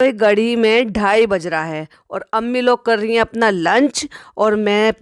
तो घड़ी में 2:30 बज रहा है और अम्मी लोग कर रही हैं अपना लंच और मैं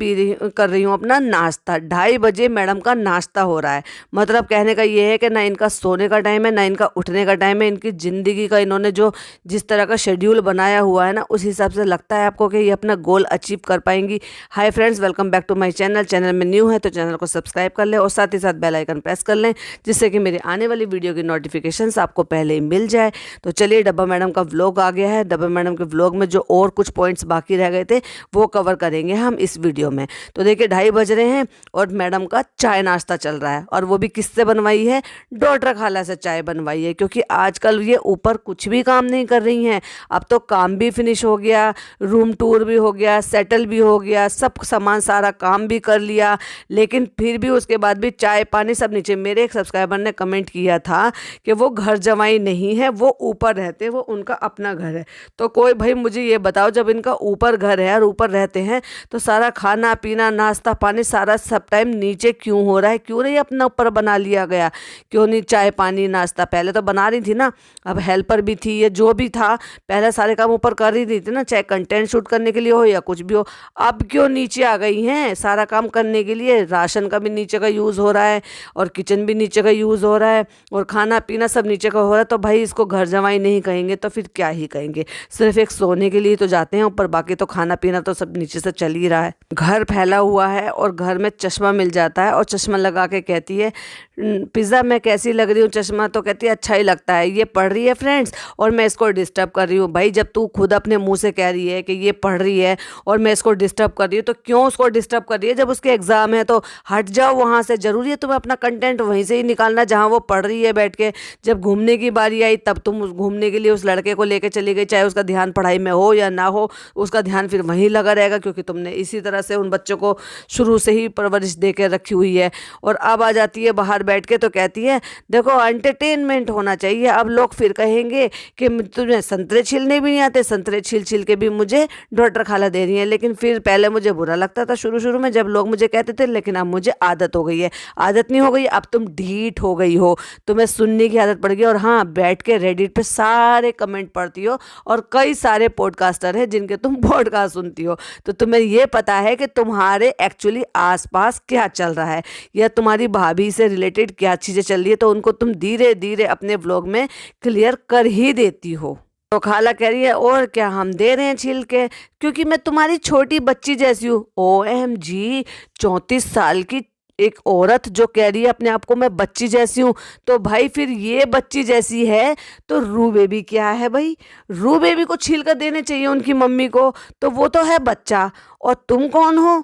कर रही हूँ अपना नाश्ता। 2:30 बजे मैडम का नाश्ता हो रहा है। मतलब कहने का ये है कि ना इनका सोने का टाइम है ना इनका उठने का टाइम है। इनकी ज़िंदगी का इन्होंने जो जिस तरह का शेड्यूल बनाया हुआ है ना, उस हिसाब से लगता है आपको कि ये अपना गोल अचीव कर पाएंगी। Hi friends, welcome back to my channel. Channel में न्यू है तो चैनल को सब्सक्राइब कर लें और साथ ही साथ बेल आइकन प्रेस कर लें, जिससे कि मेरी आने वाली वीडियो की नोटिफिकेशंस आपको पहले ही मिल जाए। तो चलिए, डब्बा मैडम का व्लॉग आ गया है। डब्बा मैडम के व्लॉग में जो और कुछ पॉइंट्स बाकी रह गए थे वो कवर करेंगे हम इस वीडियो में। तो देखिए, 2:30 बज रहे हैं और मैडम का चाय नाश्ता चल रहा है, और वो भी किससे बनवाई है? डॉटर खाला से चाय बनवाई है, क्योंकि आजकल ये ऊपर कुछ भी काम नहीं कर रही हैं। अब तो काम भी फिनिश हो गया, रूम टूर भी हो गया, सेटल भी हो गया, सब सामान सारा काम भी कर लिया, लेकिन फिर भी उसके बाद भी चाय पानी सब नीचे। मेरे एक सब्सक्राइबर ने कमेंट किया था कि वो घर जमाई नहीं है, वो ऊपर रहते हैं, वो उनका अपना घर है। तो कोई भाई मुझे ये बताओ, जब इनका ऊपर घर है और ऊपर रहते हैं तो सारा खाना पीना नाश्ता पानी सारा सब टाइम नीचे क्यों हो रहा है? क्यों नहीं अपना ऊपर बना लिया गया? क्यों नहीं चाय पानी नाश्ता? पहले तो बना रही थी ना, अब हेल्पर भी थी, ये जो भी था पहले सारे काम ऊपर कर ही रही थी ना, चाहे कंटेंट शूट करने के लिए हो या कुछ भी हो। अब क्यों नीचे आ गई हैं सारा काम करने के लिए? राशन का भी नीचे का यूज़ हो रहा है और किचन भी नीचे का यूज़ हो रहा है और खाना पीना सब नीचे का हो रहा है। तो भाई इसको घर जमाई नहीं कहेंगे तो फिर क्या ही कहेंगे? सिर्फ एक सोने के लिए तो जाते हैं ऊपर, बाकी तो खाना पीना तो सब नीचे से चल ही रहा है। घर फैला हुआ है और घर में चश्मा मिल जाता है और चश्मा लगा के कहती है, पिज़्ज़ा मैं कैसी लग रही हूँ? चश्मा तो कहती है अच्छा ही लगता है। ये पढ़ रही है फ्रेंड्स और मैं इसको डिस्टर्ब कर रही हूँ। भाई जब तू खुद अपने मुंह से कह रही है कि ये पढ़ रही है और मैं इसको डिस्टर्ब कर रही हूँ, तो क्यों उसको डिस्टर्ब कर रही है? जब उसके एग्जाम है तो हट जाओ वहाँ से। ज़रूरी है तुम्हें अपना कंटेंट वहीं से ही निकालना जहाँ वो पढ़ रही है बैठ के? जब घूमने की बारी आई तब तुम उस घूमने के लिए उस लड़के को लेके चली गई, चाहे उसका ध्यान पढ़ाई में हो या ना हो, उसका ध्यान फिर वहीं लगा रहेगा, क्योंकि तुमने इसी तरह से उन बच्चों को शुरू से ही परवरिश दे के रखी हुई है। और अब आ जाती है बाहर बैठ के तो कहती है देखो एंटरटेनमेंट होना चाहिए। अब लोग फिर कहेंगे कि तुझे संतरे छीलने भी नहीं आते, संतरे छील छील के भी मुझे डॉटर खाला दे रही है। लेकिन फिर पहले मुझे बुरा लगता था शुरू शुरू में जब लोग मुझे कहते थे, लेकिन अब मुझे आदत हो गई है। आदत नहीं हो गई, अब तुम ढीठ हो गई हो, तुम्हें सुनने की आदत पड़ गई। और हाँ, बैठ के रेडिट पे सारे कमेंट पढ़ती हो और कई सारे पॉडकास्टर हैं जिनके तुम पॉडकास्ट सुनती हो, तो तुम्हें ये पता है कि तुम्हारे एक्चुअली आसपास क्या चल रहा है या तुम्हारी भाभी से रिलेटेड क्या चीज़ें चल रही है, तो उनको तुम धीरे धीरे अपने व्लॉग में क्लियर कर ही देती हो। तो खाला कह रही है और क्या हम दे रहे हैं छील के, क्योंकि मैं तुम्हारी छोटी बच्ची जैसी हूँ। OMG, 34 साल की एक औरत जो कह रही है अपने आप को मैं बच्ची जैसी हूँ, तो भाई फिर ये बच्ची जैसी है तो रू बेबी क्या है भाई? रू बेबी को छील कर देने चाहिए उनकी मम्मी को, तो वो तो है बच्चा और तुम कौन हो?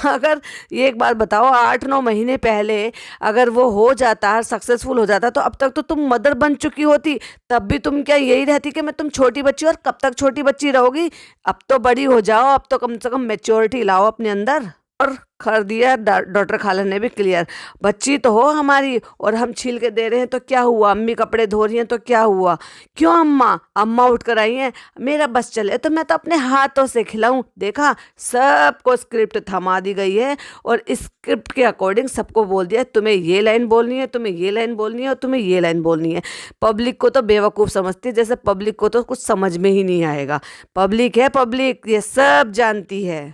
अगर ये एक बात बताओ, 8-9 महीने पहले अगर वो हो जाता, सक्सेसफुल हो जाता, तो अब तक तो तुम मदर बन चुकी होती। तब भी तुम क्या यही रहती कि मैं तुम छोटी बच्ची, और कब तक छोटी बच्ची रहोगी? अब तो बड़ी हो जाओ, अब तो कम से कम मैच्योरिटी लाओ अपने अंदर। और कर दिया डॉक्टर खाला ने भी क्लियर, बच्ची तो हो हमारी और हम छील के दे रहे हैं तो क्या हुआ? अम्मी कपड़े धो रही हैं तो क्या हुआ? क्यों अम्मा उठ कर आई हैं, मेरा बस चले तो मैं तो अपने हाथों से खिलाऊं। देखा, सबको स्क्रिप्ट थमा दी गई है और इस स्क्रिप्ट के अकॉर्डिंग सबको बोल दिया तुम्हें ये लाइन बोलनी है, तुम्हें ये लाइन बोलनी है और तुम्हें ये लाइन बोलनी है। पब्लिक को तो बेवकूफ़ समझती है, जैसे पब्लिक को तो कुछ समझ में ही नहीं आएगा। पब्लिक है पब्लिक, ये सब जानती है।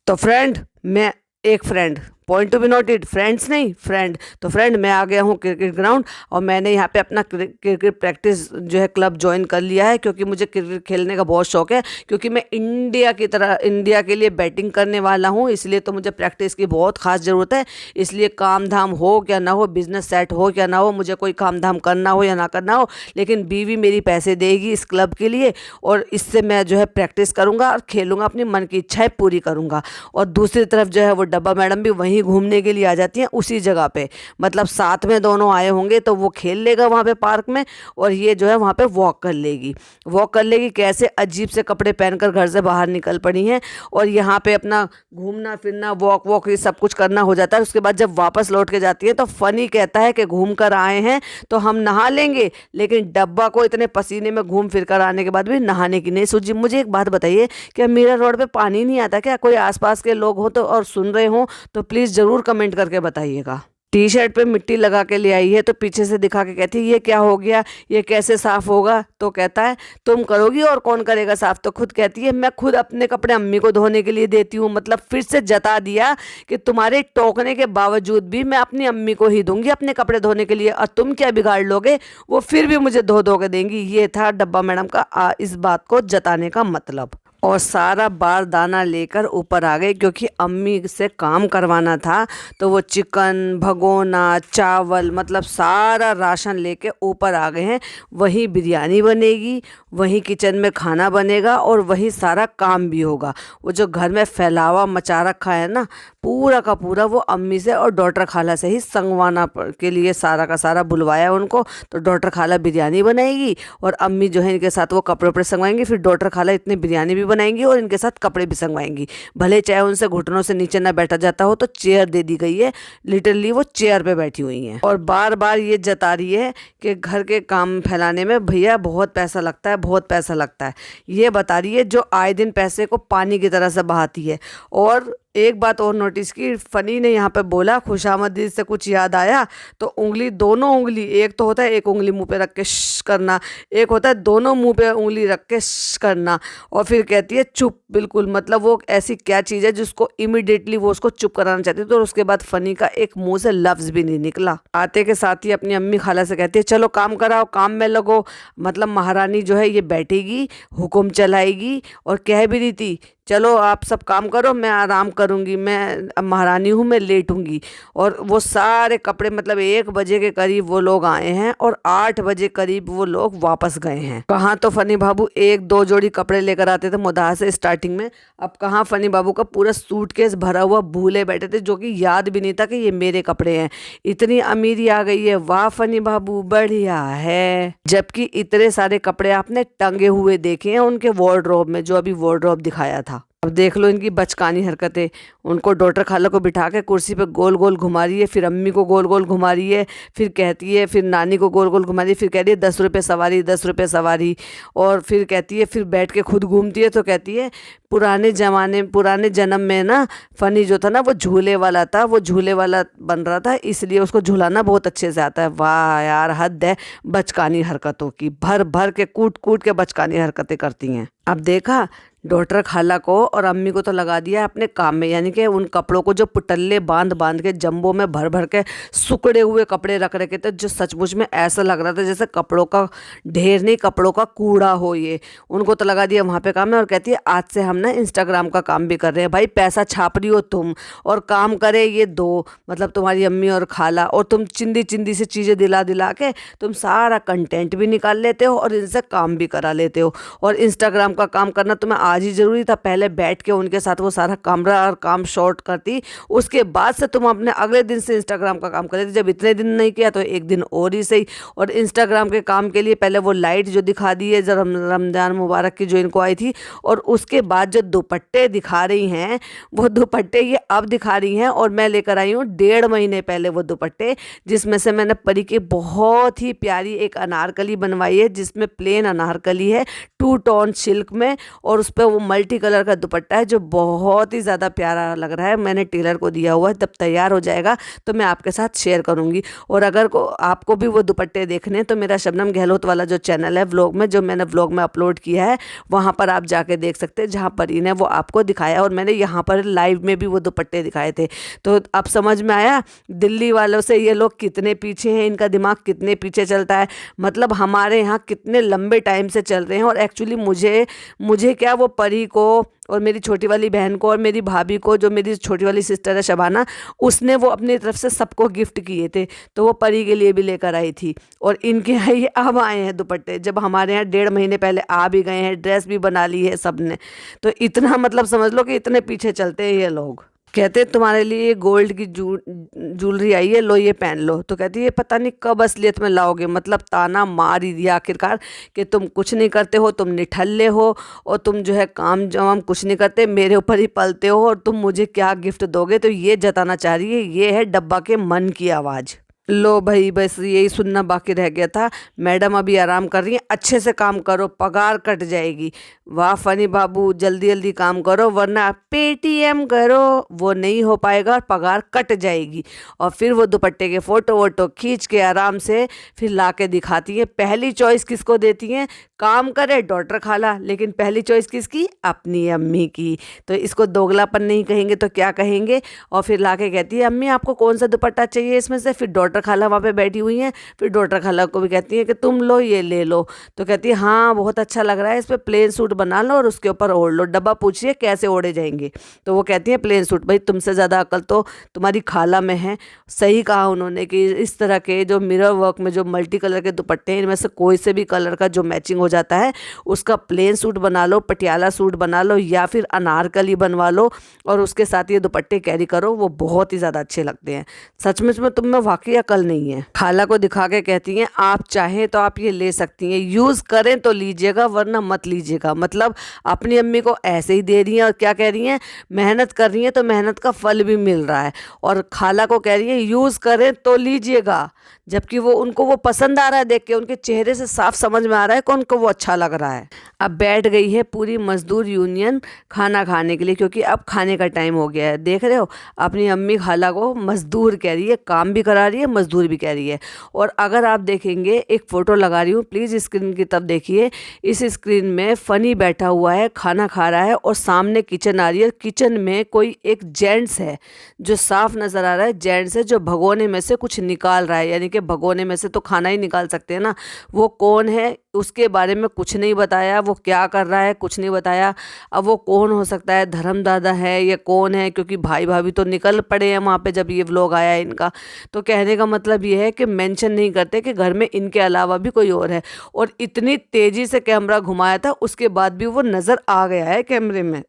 तो फ्रेंड, मैं एक friend, point to be noted, friends नहीं फ्रेंड। तो फ्रेंड, मैं आ गया हूँ क्रिकेट ग्राउंड और मैंने यहाँ पे अपना क्रिकेट प्रैक्टिस जो है क्लब ज्वाइन कर लिया है, क्योंकि मुझे क्रिकेट खेलने का बहुत शौक है। क्योंकि मैं इंडिया के लिए बैटिंग करने वाला हूँ, इसलिए तो मुझे प्रैक्टिस की बहुत खास ज़रूरत है। इसलिए काम धाम हो क्या ना हो, बिजनेस सेट हो क्या ना हो, मुझे कोई काम धाम करना हो या ना करना हो, लेकिन बीवी मेरी पैसे देगी इस क्लब के लिए और इससे मैं जो है प्रैक्टिस करूँगा और खेलूँगा, अपनी मन की इच्छाएँ पूरी करूँगा। और दूसरी तरफ जो है वो डब्बा मैडम भी वहीं घूमने के लिए आ जाती हैं उसी जगह पे, मतलब साथ में दोनों आए होंगे तो वो खेल लेगा वहाँ पे पार्क में और ये जो है वहाँ पे वॉक कर लेगी। कैसे अजीब से कपड़े पहनकर घर से बाहर निकल पड़ी हैं और यहाँ पे अपना घूमना फिरना वॉक ये सब कुछ करना हो जाता है। उसके बाद जब वापस लौट के जाती है तो फनी कहता है कि घूम कर आए हैं तो हम नहा लेंगे, लेकिन डब्बा को इतने पसीने में घूम फिर कर आने के बाद भी नहाने की नहीं सूझी। मुझे एक बात बताइए, क्या मीरा रोड पे पानी नहीं आता क्या? कोई आसपास के लोग हो तो और सुन रहे हो तो प्लीज़ ज़रूर कमेंट करके बताइएगा। टी शर्ट पे मिट्टी लगा के ले आई है, तो पीछे से दिखा के कहती है ये क्या हो गया, ये कैसे साफ होगा। तो कहता है तुम करोगी और कौन करेगा साफ। तो खुद कहती है मैं खुद अपने कपड़े अम्मी को धोने के लिए देती हूँ। मतलब फिर से जता दिया कि तुम्हारे टोकने के बावजूद भी मैं अपनी अम्मी को ही दूंगी अपने कपड़े धोने के लिए, और तुम क्या बिगाड़ लोगे, वो फिर भी मुझे धो धो के देंगी। ये था डब्बा मैडम का इस बात को जताने का मतलब। और सारा बार दाना लेकर ऊपर आ गए, क्योंकि अम्मी से काम करवाना था। तो वो चिकन, भगोना, चावल, मतलब सारा राशन लेके ऊपर आ गए हैं। वहीं बिरयानी बनेगी, वहीं किचन में खाना बनेगा, और वहीं सारा काम भी होगा। वो जो घर में फैलावा मचा रखा है ना पूरा का पूरा, वो अम्मी से और डॉक्टर खाला से ही संगवाना के लिए सारा का सारा बुलवाया उनको। तो डॉक्टर खाला बिरयानी बनाएगी और अम्मी जो है इनके साथ वो कपड़े उपड़े संगवाएंगी। फिर डॉक्टर खाला इतनी बिरयानी भी बनाएंगी और इनके साथ कपड़े भी संगवाएंगी। भले चाहे उनसे घुटनों से नीचे ना बैठा जाता हो, तो चेयर दे दी गई है। लिटरली वो चेयर पे बैठी हुई हैं और बार बार ये जता रही है कि घर के काम फैलाने में भैया बहुत पैसा लगता है, बहुत पैसा लगता है। ये बता रही है जो आए दिन पैसे को पानी की तरह से बहाती है। और एक बात और नोटिस की, फनी ने यहाँ पे बोला खुशामदीद से कुछ याद आया, तो उंगली, दोनों उंगली, एक तो होता है एक उंगली मुंह पे रख के श करना, एक होता है दोनों मुंह पे उंगली रख के श करना, और फिर कहती है चुप बिल्कुल। मतलब वो ऐसी क्या चीज़ है जिसको इमिडिएटली वो उसको चुप कराना चाहती है। तो उसके बाद फनी का एक मुंह से लफ्ज़ भी नहीं निकला। आते के साथ ही अपनी अम्मी खाला से कहती है चलो काम कराओ, काम में लगो। मतलब महारानी जो है ये बैठेगी, हुक्म चलाएगी, और कह भी रही थी चलो आप सब काम करो, मैं आराम करूंगी, मैं महारानी हूँ, मैं लेटूंगी। और वो सारे कपड़े, मतलब 1 बजे के करीब वो लोग आए हैं और 8 बजे करीब वो लोग वापस गए हैं। कहाँ तो फनी बाबू 1-2 जोड़ी कपड़े लेकर आते थे मुदाह से स्टार्टिंग में, अब कहाँ फनी बाबू का पूरा सूटकेस भरा हुआ भूले बैठे थे, जो कि याद भी नहीं था कि ये मेरे कपड़े हैं। इतनी अमीरी आ गई है, वाह फनी बाबू बढ़िया है। जबकि इतने सारे कपड़े आपने टंगे हुए देखे हैं उनके वार्डरोब में, जो अभी वार्डरोब दिखाया था। अब देख लो इनकी बचकानी हरकतें। उनको डॉक्टर खाला को बिठा के कुर्सी पे गोल गोल घुमा रही है, फिर अम्मी को गोल गोल घुमा रही है, फिर कहती है, फिर नानी को गोल गोल घुमा रही है, फिर कह रही है 10 रुपये सवारी, 10 रुपये सवारी। और फिर कहती है, फिर बैठ के खुद घूमती है। तो कहती है पुराने जन्म में ना फनी जो था ना वो झूले वाला था, वो झूले वाला बन रहा था, इसलिए उसको झूलाना बहुत अच्छे से आता है। वाह यार, हद है बचकानी हरकतों की, भर भर के कूट कूट के बचकानी हरकतें करती हैं। अब देखा डॉक्टर खाला को और अम्मी को तो लगा दिया अपने काम में, यानी कि उन कपड़ों को जो पुटल्ले बांध बांध के जंबों में भर भर के सुकड़े हुए कपड़े रख रखे थे, जो सचमुच में ऐसा लग रहा था जैसे कपड़ों का ढेर नहीं, कपड़ों का कूड़ा हो। ये उनको तो लगा दिया वहाँ पे काम है। और कहती है आज से हम ना इंस्टाग्राम का काम भी कर रहे हैं। भाई पैसा छाप रही हो तुम और काम करे ये दो, मतलब तुम्हारी अम्मी और खाला, और तुम चिंदी चिंदी से चीज़ें दिला दिला के तुम सारा कंटेंट भी निकाल लेते हो और इनसे काम भी करा लेते हो। और इंस्टाग्राम का काम करना तुम्हें आज ही जरूरी था, पहले बैठ के उनके साथ वो सारा कैमरा और काम शॉट करती, उसके बाद से तुम अपने अगले दिन से इंस्टाग्राम का काम कर रहे थे। जब इतने दिन नहीं किया तो एक दिन और ही सही। और इंस्टाग्राम के काम के लिए पहले वो लाइट जो दिखा दी है, जब रमजान मुबारक की जो इनको आई थी, और उसके बाद जो दुपट्टे दिखा रही हैं, वो दुपट्टे ये अब दिखा रही हैं। और मैं लेकर आई हूँ 1.5 महीने पहले वो दुपट्टे, जिसमें से मैंने परी की बहुत ही प्यारी एक अनारकली बनवाई है, जिसमें प्लेन अनारकली है 2 टोन सिल्क में, और उस पर वो मल्टी कलर का दुपट्टा है जो बहुत ही ज़्यादा प्यारा लग रहा है। मैंने टेलर को दिया हुआ है, जब तैयार हो जाएगा तो मैं आपके साथ शेयर करूँगी। और अगर आपको भी वो दुपट्टे देखने तो मेरा शबनम गहलोत वाला जो चैनल है व्लॉग में, जो मैंने व्लॉग में अपलोड किया है, वहाँ पर आप जाके देख सकते हैं, जहाँ परी ने वो आपको दिखाया। और मैंने यहाँ पर लाइव में भी वो दुपट्टे दिखाए थे। तो अब समझ में आया दिल्ली वालों से ये लोग कितने पीछे हैं, इनका दिमाग कितने पीछे चलता है। मतलब हमारे यहाँ कितने लंबे टाइम से चल रहे हैं। और एक्चुअली मुझे क्या, वो परी को और मेरी छोटी वाली बहन को और मेरी भाभी को, जो मेरी छोटी वाली सिस्टर है शबाना, उसने वो अपनी तरफ से सबको गिफ्ट किए थे, तो वो परी के लिए भी लेकर आई थी। और इनके यहाँ ये अब आए हैं दुपट्टे, जब हमारे यहाँ 1.5 महीने पहले आ भी गए हैं, ड्रेस भी बना ली है सबने। तो इतना मतलब समझ लो कि इतने पीछे चलते हैं ये लोग। कहते तुम्हारे लिए गोल्ड की ज्वेलरी आई है, लो ये पहन लो। तो कहती है पता नहीं कब असलियत में लाओगे। मतलब ताना मार ही दिया आखिरकार कि तुम कुछ नहीं करते हो, तुम निठल्ले हो, और तुम जो है काम जवाम कुछ नहीं करते, मेरे ऊपर ही पलते हो, और तुम मुझे क्या गिफ्ट दोगे। तो ये जताना चाह रही है, ये है डब्बा के मन की आवाज़। लो भाई, बस यही सुनना बाकी रह गया था। मैडम अभी आराम कर रही हैं, अच्छे से काम करो, पगार कट जाएगी। वाह फनी बाबू, जल्दी जल्दी काम करो वरना पेटीएम करो, वो नहीं हो पाएगा और पगार कट जाएगी। और फिर वो दुपट्टे के फोटो वोटो खींच के आराम से फिर ला के दिखाती हैं। पहली चॉइस किसको देती हैं? काम करे डॉक्टर खाला, लेकिन पहली चॉइस किसकी? अपनी अम्मी की। तो इसको दोगलापन नहीं कहेंगे तो क्या कहेंगे? और फिर ला के कहती है, अम्मी आपको कौन सा दुपट्टा चाहिए इसमें से? फिर डॉक्टर खाला वहाँ पे बैठी हुई हैं, फिर डॉक्टर खाला को भी कहती है कि तुम लो, ये ले लो। तो कहती है हाँ बहुत अच्छा लग रहा है, इस पर प्लेन सूट बना लो और उसके ऊपर ओढ़ लो। डब्बा पूछिए कैसे ओढ़े जाएंगे? तो वो कहती है प्लेन सूट। भाई तुमसे ज़्यादा अकल तो तुम्हारी खाला में है। सही कहा उन्होंने कि इस तरह के जो मिरर वर्क में जो मल्टी कलर के दुपट्टे हैं, इनमें से कोई से भी कलर का जो मैचिंग हो जाता है उसका प्लेन सूट बना लो, पटियाला सूट बना लो या फिर अनारकली बनवा लो और उसके साथ ये दुपट्टे कैरी करो, वो बहुत ही ज़्यादा अच्छे लगते हैं। सचमुच में तुम में वाकई अकल नहीं है। खाला को दिखा के कहती हैं आप चाहें तो आप ये ले सकती हैं, यूज़ करें तो लीजिएगा वरना मत लीजिएगा। मतलब अपनी अम्मी को ऐसे ही दे रही हैं और क्या कह रही हैं? मेहनत कर रही हैं तो मेहनत का फल भी मिल रहा है। और खाला को कह रही है यूज़ करें तो लीजिएगा, जबकि वो उनको वो पसंद आ रहा है, देख के उनके चेहरे से साफ समझ में आ रहा है कि उनको वो अच्छा लग रहा है। अब बैठ गई है पूरी मजदूर यूनियन खाना खाने के लिए, क्योंकि अब खाने का टाइम हो गया है। देख रहे हो अपनी अम्मी खाला को मजदूर कह रही है, काम भी करा रही है, मजदूर भी कह रही है। और अगर आप देखेंगे, एक फ़ोटो लगा रही हूँ, प्लीज़ स्क्रीन की तरफ देखिए। इस स्क्रीन में फ़नी बैठा हुआ है, खाना खा रहा है और सामने किचन आ रही है। किचन में कोई एक जेंट्स है जो साफ नज़र आ रहा है, जेंट्स है जो भगोने में से कुछ निकाल रहा है, यानी कि भगोने में से तो खाना ही निकाल सकते हैं ना। वो कौन है उसके बारे में कुछ नहीं बताया, वो क्या कर रहा है कुछ नहीं बताया। अब वो कौन हो सकता है? धर्म दादा है या कौन है? क्योंकि भाई भाभी तो निकल पड़े हैं वहाँ पे जब ये व्लॉग आया है इनका। तो कहने का मतलब ये है कि मेंशन नहीं करते कि घर में इनके अलावा भी कोई और है। और इतनी तेज़ी से कैमरा घुमाया था, उसके बाद भी वो नज़र आ गया है कैमरे में।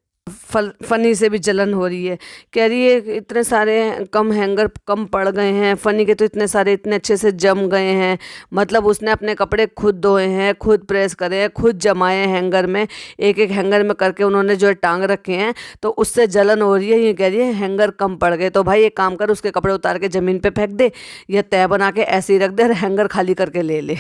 फ़नी से भी जलन हो रही है, कह रही है इतने सारे कम हैंगर कम पड़ गए हैं, फ़नी के तो इतने सारे इतने अच्छे से जम गए हैं। मतलब उसने अपने कपड़े खुद धोए हैं, खुद प्रेस करे हैं, खुद जमाए हैं हैंगर में, एक एक हैंगर में करके उन्होंने जो है टांग रखे हैं। तो उससे जलन हो रही है, ये कह रही है हैंगर कम पड़ गए। तो भाई एक काम कर, उसके कपड़े उतार के ज़मीन पर फेंक दे या तय बना के ऐसे ही रख दे और हैंगर खाली करके ले ले।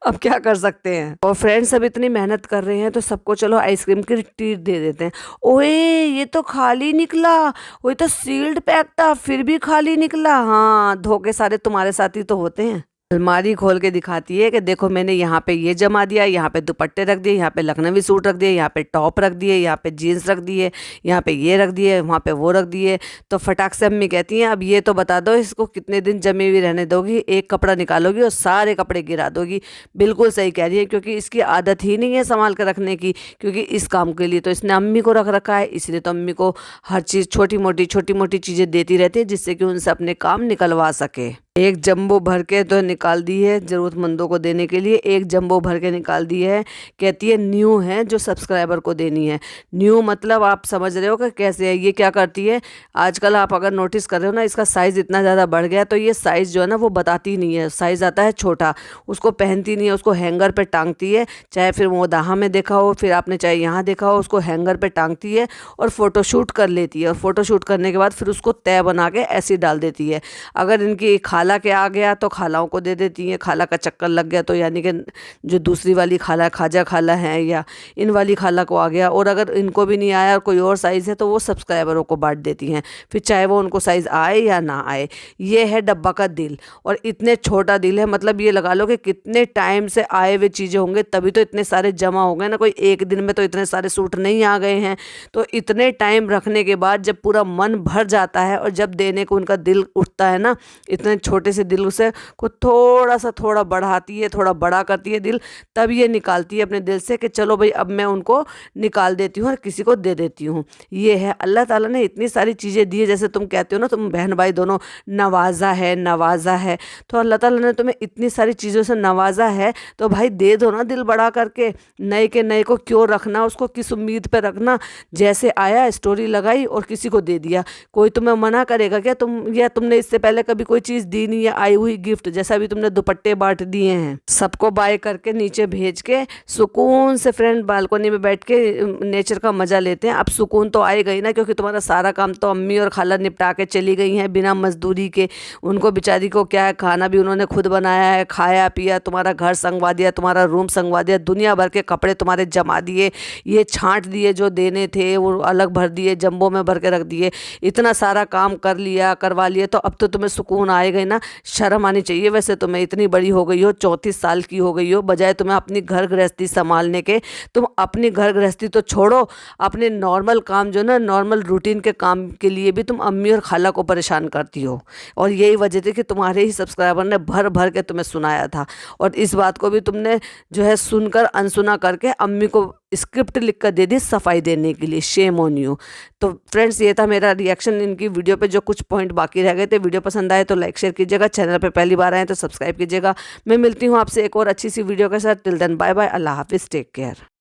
अब क्या कर सकते हैं। और फ्रेंड्स सब इतनी मेहनत कर रहे हैं तो सबको चलो आइसक्रीम की ट्रीट दे देते हैं। ओए ये तो खाली निकला, वो तो सील्ड पैक था फिर भी खाली निकला। हाँ, धोखे सारे तुम्हारे साथ ही तो होते हैं। अलमारी खोल के दिखाती है कि देखो मैंने यहाँ पे ये जमा दिया, यहाँ पे दुपट्टे रख दिए, यहाँ पे लखनवी सूट रख दिए, यहाँ पे टॉप रख दिए, यहाँ पे जीन्स रख दिए, यहाँ पे ये रख दिए, वहाँ पे वो रख दिए। तो फटाक से अम्मी कहती हैं अब ये तो बता दो इसको कितने दिन जमी हुई रहने दोगी? एक कपड़ा निकालोगी और सारे कपड़े गिरा दोगी। बिल्कुल सही कह रही है, क्योंकि इसकी आदत ही नहीं है संभाल कर रखने की, क्योंकि इस काम के लिए तो इसने अम्मी को रख रखा है। इसलिए तो अम्मी को हर चीज़ छोटी मोटी चीज़ें देती रहती है जिससे कि उनसे अपने काम निकलवा सके। एक जंबो भर के तो निकाल दी है ज़रूरतमंदों को देने के लिए, एक जंबो भर के निकाल दी है। कहती है न्यू है जो सब्सक्राइबर को देनी है। न्यू मतलब आप समझ रहे हो कि कैसे है। ये क्या करती है आजकल, आप अगर नोटिस कर रहे हो ना, इसका साइज़ इतना ज़्यादा बढ़ गया तो ये साइज़ जो है ना वो बताती नहीं है। साइज़ आता है छोटा, उसको पहनती नहीं है, उसको हैंगर पर टांगती है। चाहे फिर वो दाहा में देखा हो, फिर आपने चाहे यहाँ देखा हो, उसको हैंगर पर टांगती है और फ़ोटोशूट कर लेती है। और फ़ोटोशूट करने के बाद फिर उसको तय बना के ऐसे डाल देती है। अगर इनकी खाला के आ गया तो खालाओं को दे देती हैं, खाला का चक्कर लग गया तो यानी कि जो दूसरी वाली खाला खाजा खाला है या इन वाली खाला को आ गया, और अगर इनको भी नहीं आया और कोई और साइज़ है तो वो सब्सक्राइबरों को बांट देती हैं, फिर चाहे वो उनको साइज़ आए या ना आए। ये है डब्बा का दिल, और इतने छोटा दिल है, मतलब ये लगा लो कि कितने टाइम से आए हुए चीज़ें होंगे तभी तो इतने सारे जमा हो गए ना। कोई एक दिन में तो इतने सारे सूट नहीं आ गए हैं। तो इतने टाइम रखने के बाद जब पूरा मन भर जाता है और जब देने को उनका दिल उठता है ना, इतने छोटे से दिल से को थोड़ा बढ़ाती है, थोड़ा बड़ा करती है दिल, तब ये निकालती है अपने दिल से कि चलो भाई अब मैं उनको निकाल देती हूँ और किसी को दे देती हूँ। ये है, अल्लाह ताला ने इतनी सारी चीज़ें दी है। जैसे तुम कहते हो ना, तुम बहन भाई दोनों नवाजा है, तो अल्लाह ताला ने तुम्हें इतनी सारी चीज़ों से नवाजा है, तो भाई दे दो ना दिल बड़ा करके। नए के नए को क्यों रखना, उसको किस उम्मीद पर रखना? जैसे आया स्टोरी लगाई और किसी को दे दिया। कोई तुम्हें मना करेगा क्या? तुमने इससे पहले कभी कोई चीज़ दी दी नहीं है आई हुई गिफ्ट, जैसा भी तुमने दुपट्टे बांट दिए हैं सबको बाय करके नीचे भेज के सुकून से फ्रेंड बालकनी में बैठ के नेचर का मजा लेते हैं। अब सुकून तो आए गई ना, क्योंकि तुम्हारा सारा काम तो अम्मी और खाला निपटा के चली गई हैं बिना मजदूरी के। उनको बेचारी को क्या है, खाना भी उन्होंने खुद बनाया है, खाया पिया, तुम्हारा घर संगवा दिया, तुम्हारा रूम संगवा दिया, दुनिया भर के कपड़े तुम्हारे जमा दिए, ये छांट दिए जो देने थे वो अलग भर दिए, जंबो में भर के रख दिए, इतना सारा काम कर लिया करवा लिया। तो अब तो तुम्हें सुकून आए गई ना, शर्म आनी चाहिए। वैसे तुम्हें इतनी बड़ी हो गई हो, 34 साल की हो गई हो, बजाय तुम्हें अपनी घर गृहस्थी संभालने के, तुम अपनी घर गृहस्थी तो छोड़ो, अपने नॉर्मल काम जो ना नॉर्मल रूटीन के काम के लिए भी तुम अम्मी और खाला को परेशान करती हो। और यही वजह थी कि तुम्हारे ही सब्सक्राइबर ने भर भर के तुम्हें सुनाया था, और इस बात को भी तुमने जो है सुनकर अनसुना करके अम्मी को स्क्रिप्ट लिख कर दे दी सफाई देने के लिए। Shame on you. तो फ्रेंड्स, ये था मेरा रिएक्शन इनकी वीडियो पे, जो कुछ पॉइंट बाकी रह गए थे। वीडियो पसंद आए तो लाइक शेयर कीजिएगा, चैनल पे पहली बार आए तो सब्सक्राइब कीजिएगा। मैं मिलती हूँ आपसे एक और अच्छी सी वीडियो के साथ। टिल देन बाय बाय, अल्लाह हाफिज़, टेक केयर।